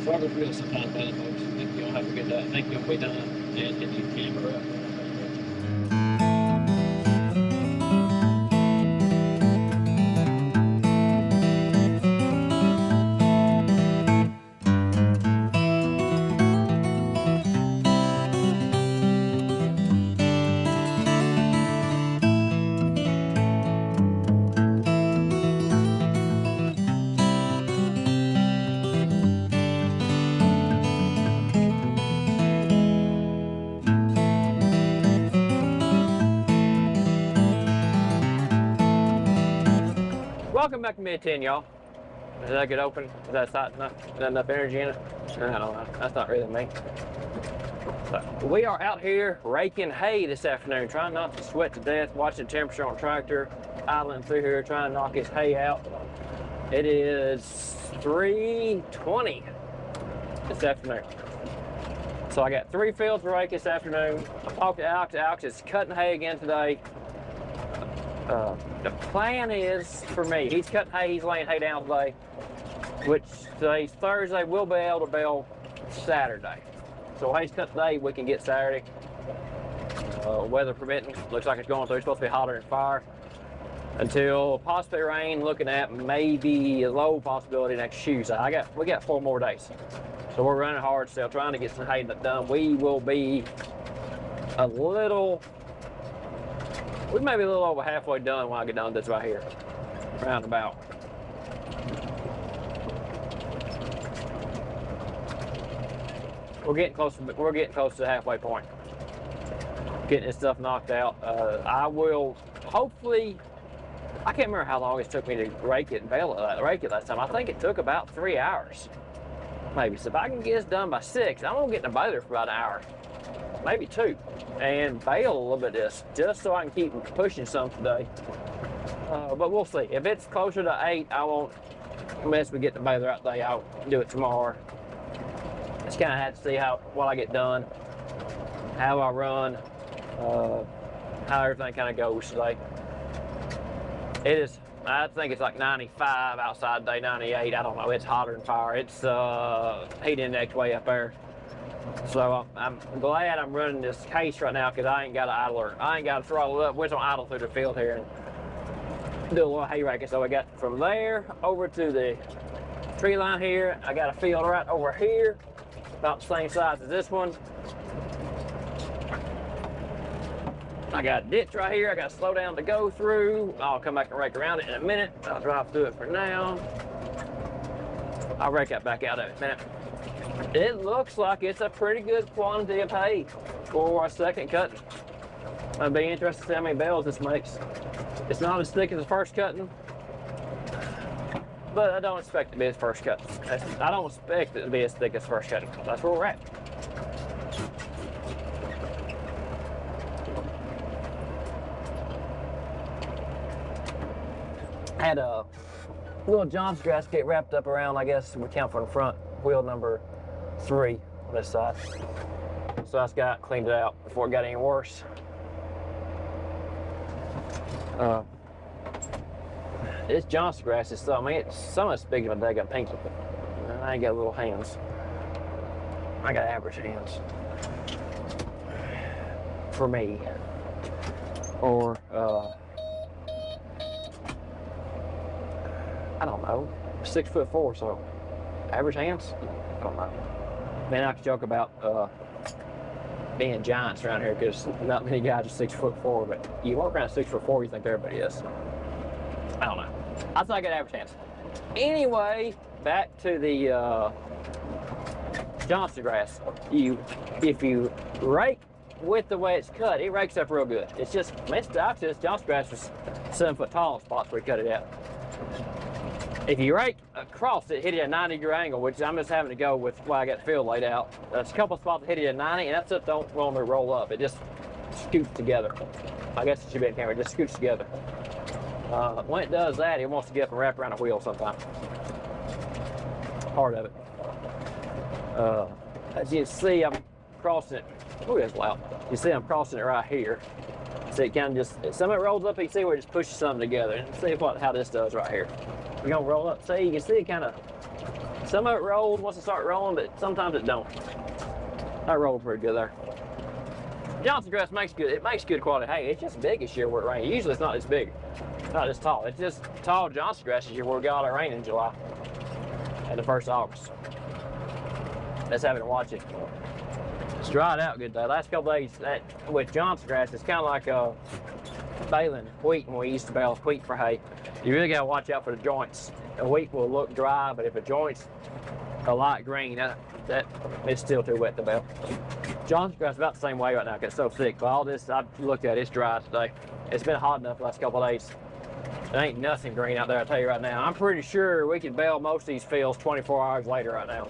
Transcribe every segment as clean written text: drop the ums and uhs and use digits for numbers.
Farmers Wheel sometimes better, folks. Thank you all. Have a good day. Thank you all. Be done. And get your camera up. Welcome back to Mid 10, y'all. Is that good open? Is that enough energy in it? I don't know. That's not really me. So, we are out here raking hay this afternoon, trying not to sweat to death, watching the temperature on the tractor, idling through here, trying to knock his hay out. It is 3:20 this afternoon. So I got 3 fields to rake this afternoon. I talked to Alex. Alex is cutting hay again today. The plan is for me, he's cutting hay, he's laying hay down today, which today's Thursday, we'll be able to bale Saturday. So hay's cut today, we can get Saturday. Weather permitting, looks like it's going through, it's supposed to be hotter than fire. Until possibly rain, looking at maybe a low possibility next Tuesday. We got 4 more days. So we're running hard still, trying to get some hay done. We may be a little over halfway done when I get done with this right here, roundabout. We're getting close to the halfway point. Getting this stuff knocked out. I will hopefully. I can't remember how long it took me to rake it and rake it last time. I think it took about 3 hours, maybe. So if I can get this done by 6, I'm gonna get in the baler for about an hour, maybe 2, and bale a little bit of this, just so I can keep pushing some today. But we'll see. If it's closer to 8, I won't mess with getting the baler out today. I'll do it tomorrow. Just kind of have to see what I get done, how I run, how everything kind of goes today. It is, I think it's like 95 outside today, 98. I don't know, it's hotter than fire. It's heat index way up there. So I'm glad I'm running this case right now, because I ain't got to idler. I ain't got to throttle up. We're just gonna idle through the field here and do a little hay raking. So I got from there over to the tree line here. I got a field right over here, about the same size as this one. I got a ditch right here I got to slow down to go through. I'll come back and rake around it in a minute. I'll drive through it for now. I'll rake that back out in a minute. It looks like it's a pretty good quantity of hay for our second cutting. I'd be interested to see how many bales this makes. It's not as thick as the first cutting, but I don't expect it to be as first cutting. I don't expect it to be as thick as first cutting. That's where we're at. Had a little John's grass get wrapped up around, I guess we count from the front, wheel number 3 on this side. So I just got cleaned it out before it got any worse. This John's grass is I mean, it's so much bigger than I got pink with it. I ain't got little hands. I got average hands. For me. Or I don't know, 6'4", so average hands? I don't know. Man, I could joke about being giants around here, because not many guys are 6'4", but you walk around 6'4", you think everybody is. I don't know. I thought I got average hands. Anyway, back to the Johnson grass. If you rake with the way it's cut, it rakes up real good. It's just, actually this Johnson grass was 7 foot tall spots where we cut it out. If you rake across it, hit it at a 90-degree angle, which I'm just having to go with why I got the field laid out. There's a couple spots that hit it at 90, and that stuff don't normally roll up. It just scoots together. I guess it should be on camera. It just scoots together. When it does that, it wants to get up and wrap around a wheel sometimes. Part of it. As you can see, I'm crossing it. Oh, that's loud. You see I'm crossing it right here. So it kind of just, some of it rolls up, you see where it just pushes something together. And see how this does right here. We're gonna roll up. See, you can see it kind of Some of it rolls once it starts rolling, but sometimes it don't. That rolled pretty good there. Johnson grass makes good. It makes good quality hay. It's just big this year where it rains. Usually it's not this big, not this tall. It's just tall Johnson grass this year where we got all that rain in July and the 1st of August. Let's have it and watch it. It's dried out good though. Last couple days with Johnson grass, it's kind of like baling wheat when we used to bale wheat for hay. You really got to watch out for the joints. The wheat will look dry, but if the joints are light green, that it's still too wet to bale. Johnson grass is about the same way right now because it's so thick. But all this I've looked at, it's dry today. It's been hot enough the last couple of days. There ain't nothing green out there, I'll tell you right now. I'm pretty sure we could bale most of these fields 24 hours later right now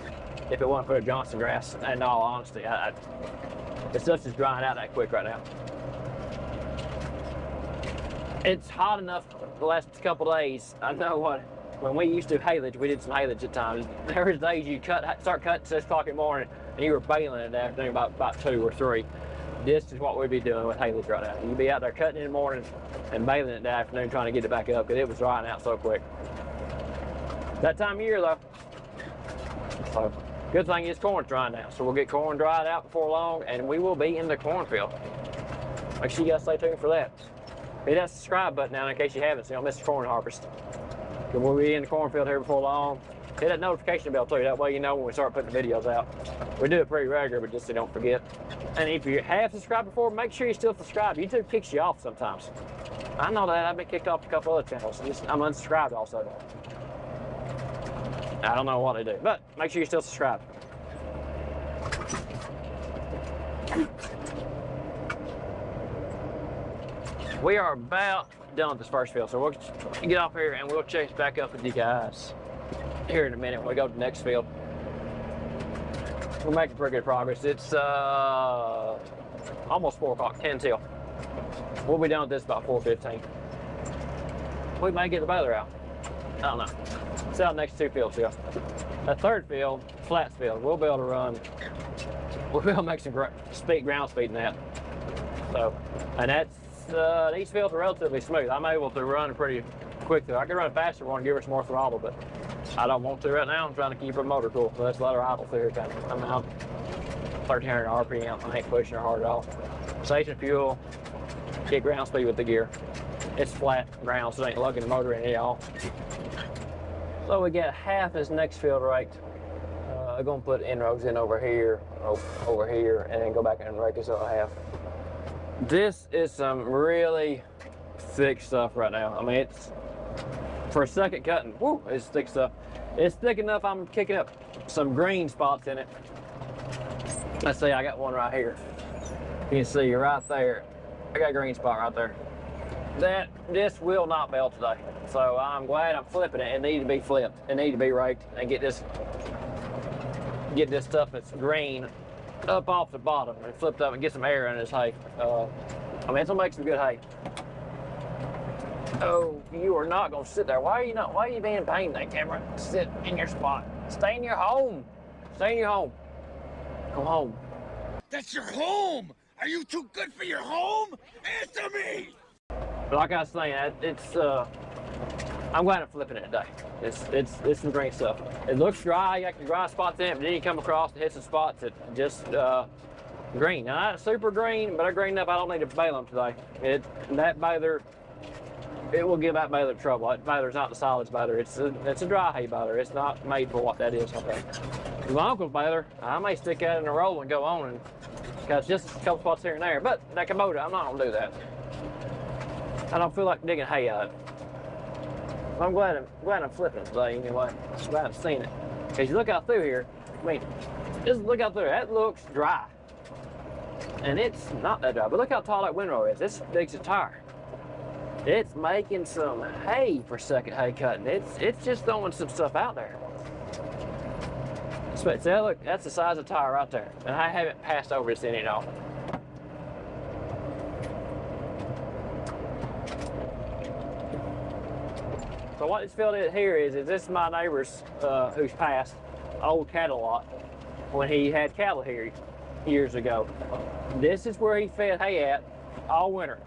if it wasn't for the Johnson grass. In all honesty, the stuff's just drying out that quick right now. It's hot enough the last couple of days. I know what. When we used to haylage, we did some haylage at times. There was days you start cutting at 6 o'clock in the morning and you were baling in the afternoon about 2 or 3. This is what we'd be doing with haylage right now. You'd be out there cutting in the morning and baling in the afternoon trying to get it back up because it was drying out so quick. That time of year though. So, good thing is corn's drying now. So we'll get corn dried out before long and we will be in the cornfield. Make sure you guys stay tuned for that. Hit that subscribe button now in case you haven't so you don't miss the corn harvest. We'll be in the cornfield here before long. Hit that notification bell too, that way you know when we start putting the videos out. We do it pretty regular, but just so you don't forget. And if you have subscribed before, make sure you still subscribe. YouTube kicks you off sometimes. I know that, I've been kicked off a couple other channels. I'm unsubscribed also. I don't know what they do, but make sure you still subscribe. We are about done with this first field, so we'll get off here and we'll chase back up with you guys here in a minute when we go to the next field. We're making pretty good progress. It's almost 4 o'clock, 10 till. We'll be done with this about 4:15. We may get the baler out. I don't know. It's out next 2 fields here. That 3rd field, flat field, we'll be able to run. We'll be able to make some ground speed in that. So, and that's these fields are relatively smooth. I'm able to run pretty quick through. I can run faster if I want to give her some more throttle, but I don't want to right now. I'm trying to keep her motor cool. So let's let her idle through here kind of. I'm out 1,300 RPM. I ain't pushing her hard at all. Station fuel, get ground speed with the gear. It's flat ground, so it ain't lugging the motor in at all. So we got half this next field raked. I'm gonna put inroads in over here, and then go back and rake this other half. This is some really thick stuff right now. I mean, it's for a second cutting. Woo, it's thick stuff. It's thick enough I'm kicking up some green spots in it. Let's see, I got one right here. You can see right there. I got a green spot right there. This will not bale today. So I'm glad I'm flipping it. It needs to be flipped. It needs to be raked and get this stuff that's green up off the bottom and flipped up and get some air in this hay. I mean, it's gonna make some good hay. Oh, you are not gonna sit there. Why are you being a pain, that camera? Sit in your spot. Stay in your home. Stay in your home. Come home. That's your home. Are you too good for your home? Answer me. Like I was saying, I'm glad I'm flipping it today. It's some green stuff. It looks dry, you got the dry spots in it, but then you come across and hit some spots that just green. Now, not super green, but they're green enough I don't need to bale them today. That baler, it will give that baler trouble. That baler's not the solids baler. It's a dry hay baler. It's not made for what that is, okay. My uncle's baler, I may stick that in a roll and go on and got just a couple spots here and there, but that Kubota, I'm not gonna do that. I don't feel like digging hay out of it. I'm glad I'm flipping it today anyway. I'm glad I've seen it. Because you look out through here, I mean, just look out through, that looks dry. And it's not that dry, but look how tall that windrow is. This big's a tire. It's making some hay for second hay cutting. It's just throwing some stuff out there. See, look, that's the size of the tire right there. And I haven't passed over this any at all. So what this field is here is this is my neighbor's who's passed, old cattle lot, when he had cattle here years ago. This is where he fed hay at all winter.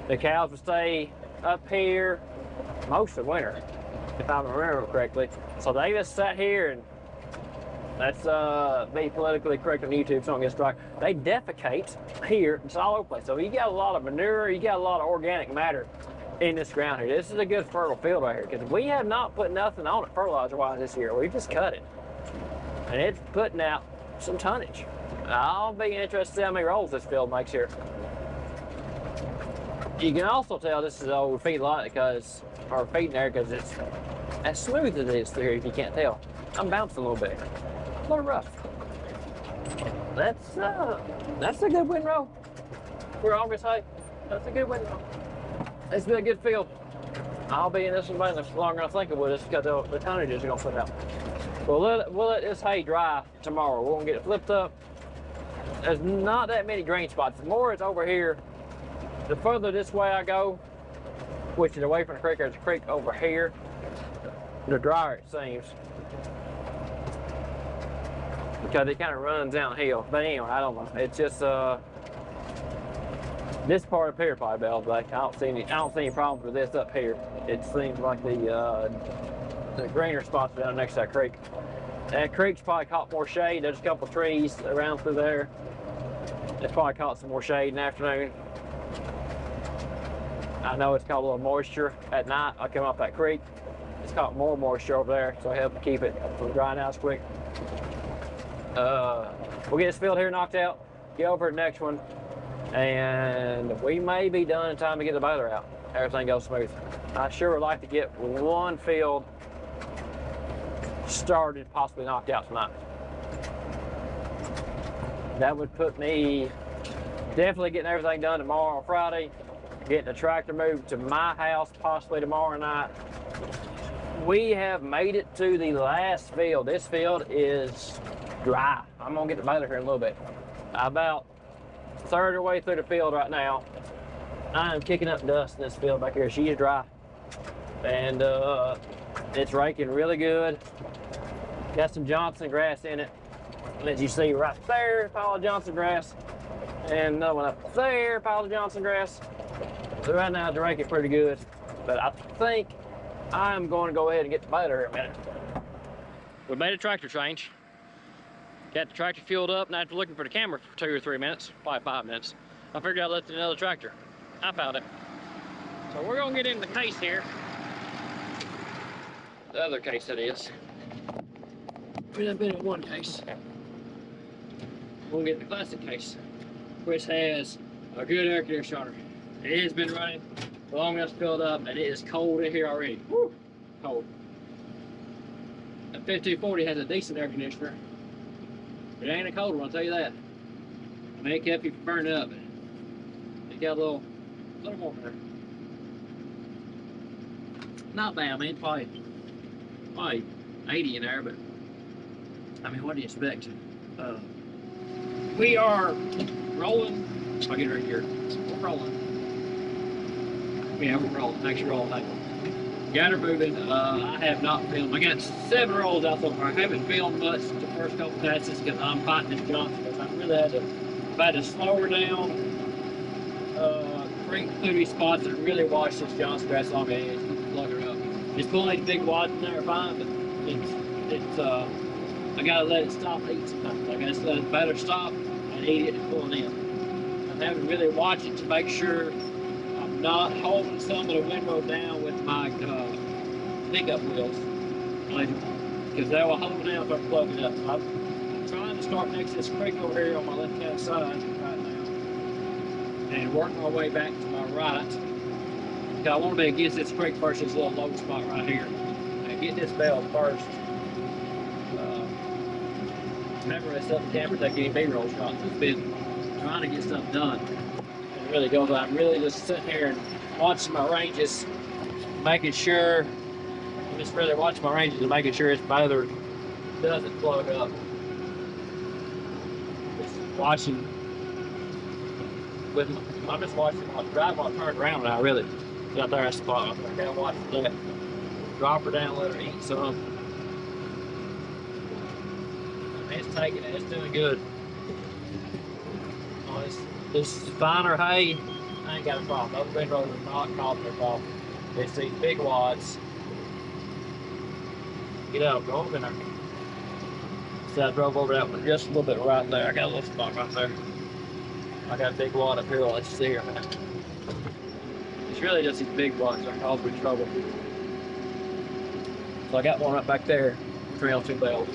The cows would stay up here most of winter. if I remember correctly. So they just sat here and that's be politically correct on YouTube, so I don't get strike. They defecate here. It's all over the place. So you got a lot of manure, you got a lot of organic matter in this ground here. This is a good fertile field right here because we have not put nothing on it fertilizer-wise this year. We've just cut it, and it's putting out some tonnage. I'll be interested to see how many rolls this field makes here. You can also tell this is an old feed lot because, or feeding area, because it's as smooth as it is through here. If you can't tell, I'm bouncing a little bit. A little rough. That's a good windrow for August hay. That's a good windrow. It's been a good field. I'll be in this one longer than I think it would, just because the tonnage is gonna put out. We'll let this hay dry tomorrow. We're gonna get it flipped up. There's not that many green spots. The more it's over here, the further this way I go, which is away from the creek, there's a creek over here, the drier it seems. Because it kind of runs downhill. But anyway, I don't know. It's just this part up here probably bells back. I don't see any problems with this up here. It seems like the greener spots down next to that creek. That creek's probably caught more shade. There's a couple trees around through there. It's probably caught some more shade in the afternoon. I know it's caught a little moisture at night. I come up that creek. It's caught more moisture over there, so it helps keep it from drying out as quick. We'll get this field here knocked out, get over to the next one, and we may be done in time to get the baler out. Everything goes smooth. I sure would like to get one field started, possibly knocked out tonight. That would put me definitely getting everything done tomorrow on Friday, getting the tractor moved to my house possibly tomorrow night. We have made it to the last field. This field is dry. I'm gonna get the baler here in a little bit. About a third of the way through the field right now. I am kicking up dust in this field back here. She is dry. And it's raking really good. Got some Johnson grass in it. And as you see right there, a pile of Johnson grass. And another one up there, a pile of Johnson grass. So right now it's raking pretty good. But I think I'm going to go ahead and get the baler here in a minute. We made a tractor change. Got the tractor fueled up, and after looking for the camera for 2 or 3 minutes, probably 5 minutes, I figured I'd left another tractor. I found it. So we're gonna get in the case here. The other case that is. We've been in one case. We'll get the classic case, which has a good air conditioner. It has been running long enough to fill it up, and it is cold in here already. Woo! Cold. The 5240 has a decent air conditioner. It ain't a cold one, I'll tell you that. I mean, it kept you from burning up. It got a little more there. Not bad, I mean, probably 80 in there, but I mean, what do you expect? We are rolling. I'll get right here. We're rolling. Yeah, we're rolling. Actually rolling. Got her moving. I have not filmed. I got 7 rolls out so far. I haven't filmed much the first couple passes because I'm fighting this Johnson. Because I really had to slow her down, create through these spots and really watch this Johnson grass on the edge. Plug her up. It's pulling these big wads in there fine, but I gotta let it stop and eat sometimes. I gotta let it better stop and eat it and pull it in. I'm having to really watch it to make sure I'm not holding some of the windrow down with my pickup wheels, because they will hold down if I plug it up. So I'm trying to start next to this creek over here on my left-hand side right now, and work my way back to my right. Because I want to be against this creek first, this little low spot right here, and get this bell first. Remember, I set the camera take any B-roll shots. It's been trying to get stuff done. And it really goes. I'm really just sitting here and watching my ranges, making sure. I'm just really watching my ranges and making sure its baler doesn't plug up. Just watching. I'm just watching my drive while I turn around now. Really, out there, I spot. I'm down watching that. Drop her down, let her eat some. It's taking it, it's doing good. Oh, this finer hay, I ain't got a problem. Those windrows are not causing a problem. It's these big wads Get out, go over there. So I drove over that one just a little bit right there. I got a little spot right there. I got a big wad up here. Let's see here, man. It's really just these big blocks that cause me trouble. So I got one right back there between two bales.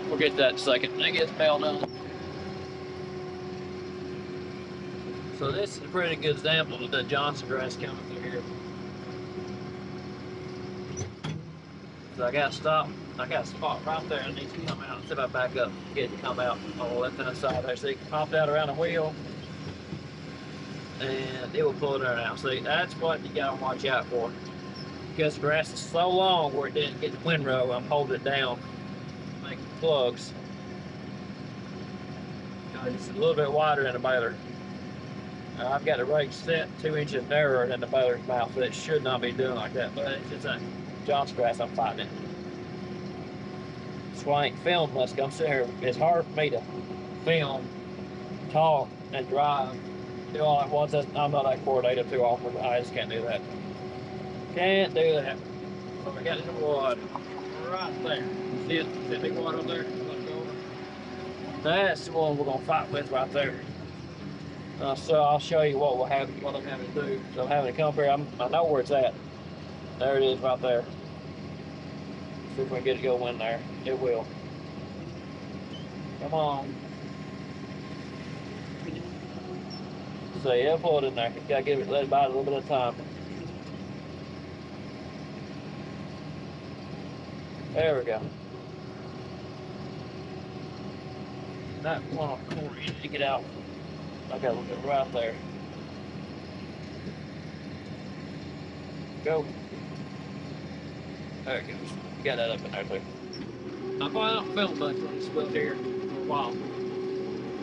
We'll get that in a second. I get the bale done. So this is a pretty good example of the Johnson grass coming through here. So I got stopped. I got a spot right there. It needs to come out. See if I back up, get it to come out on the left hand side there. So you can pop that around the wheel and it will pull it out. See, that's what you gotta watch out for. Because the grass is so long where it didn't get the windrow, I'm holding it down, making plugs. It's a little bit wider than the baler. I've got the rake set 2 inches narrower than the baler's mouth, so it should not be doing like that, but it's just that Johnson grass I'm fighting it. That's why I ain't filmed much. I'm sitting here, it's hard for me to film, talk, and drive. Do all at once. I'm not that coordinated too often. I just can't do that. Can't do that. So we got the wad right there. See it? See that big wad up there? That's the one we're gonna fight with right there. So I'll show you what I'm having to do. So I'm having to come up here. I know where it's at. There it is right there. See if we can get it going in there. It will. Come on. So yeah, pull it in there. You gotta give it, let it bite a little bit of time. There we go. That one on the corner, you need to get out. I got a little bit right there. Go. There it goes. Got that up in there too. I probably don't film much on this wheel here for a while.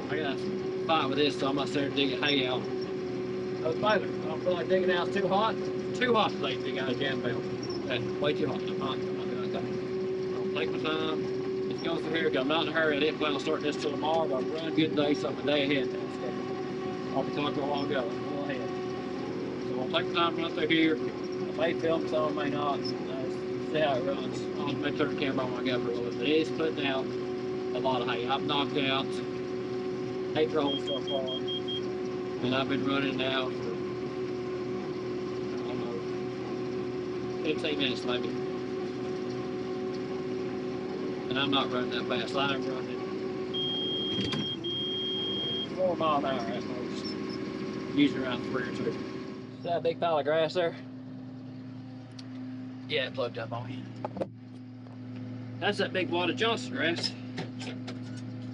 I got to fight with this, so I'm gonna start digging hay out. Those balers, I don't feel like digging out. It's too hot. It's too hot today to dig out a jam bale. That's way too hot. I'm not doing that. I'll take my time. Just go through here. I'm not in a hurry. I didn't plan on starting this till tomorrow, but I'm running good day, so I'm a day ahead. I'll be talking a while ago. Go ahead. So I'll take my time right through here. I may film some, I may not. See how it runs. I'll make sure the camera on my GoPro a little bit. It is putting out a lot of hay. I've knocked out 8 rolls so far. And I've been running now for, I don't know, 15 minutes maybe. And I'm not running that fast. I'm running 4 miles an hour at most. Usually around 3 or 2. See that big pile of grass there? Yeah, it plugged up on me. That's that big wad of Johnson grass.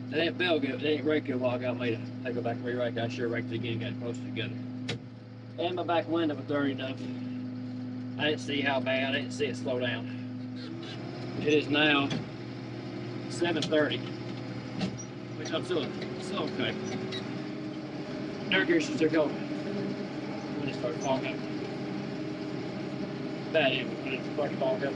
That ain't bale good. That ain't rake good while I got me to take it back and re-rake. I sure raked it again, got it posted together. And my back window was dirty enough. I didn't see how bad. I didn't see it slow down. It is now 7:30, which I'm still okay. Air conditioners are going when it starts fogging up. Bad anyway, when it starts fogging up.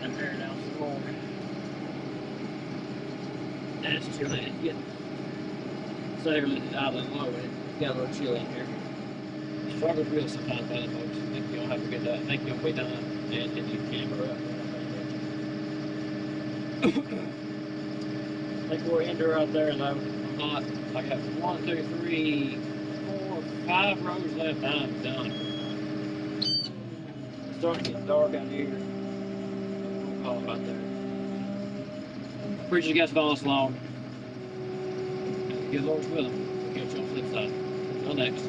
And tear it down some more. And it's chilly. It's getting out of the low. It got a little chilly in here. Struggles real sometimes by the folks. I think you'll have to get that. I think you'll be done and get the camera up. I think we're into right there though. I'm not. I got 1, 2, 3, 4, 5 rows left. I'm done. It's starting to get dark out here. We'll call it right there. Appreciate you guys following us along. Good Lord's willing. We'll catch you on the flip side. Until next.